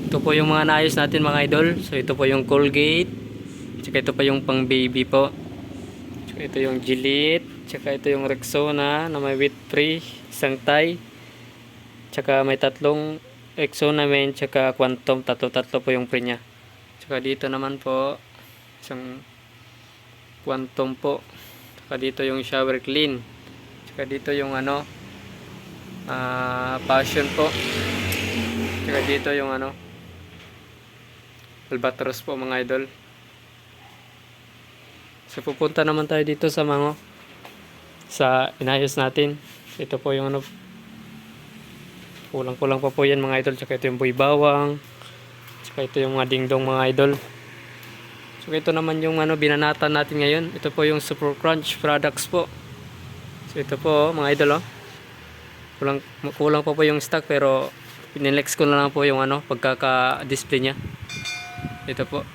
Ito po yung mga naayos natin mga idol. So ito po yung Colgate. Tsaka ito pa yung pang baby po. Tsaka ito yung Gillette. Tsaka ito yung Rexona na may wheat free. Isang Thai. Tsaka may tatlong Rexona men. Tsaka Quantum. Tatlo po yung free nya. Tsaka dito naman po isang Quantum po. Tsaka dito yung shower clean. Tsaka dito yung passion po. Tsaka dito yung Albatros po mga idol. So pupunta naman tayo dito sa sa inayos natin. Ito po yung kulang-kulang pa po yan mga idol. Tsaka ito yung buy bawang. Tsaka ito yung mga dingdong mga idol. So ito naman yung binanatan natin ngayon. Ito po yung Super Crunch products po. So ito po mga idol kulang pa po yung stock pero pinilex ko na lang po yung pagkaka-display nya. Ito po.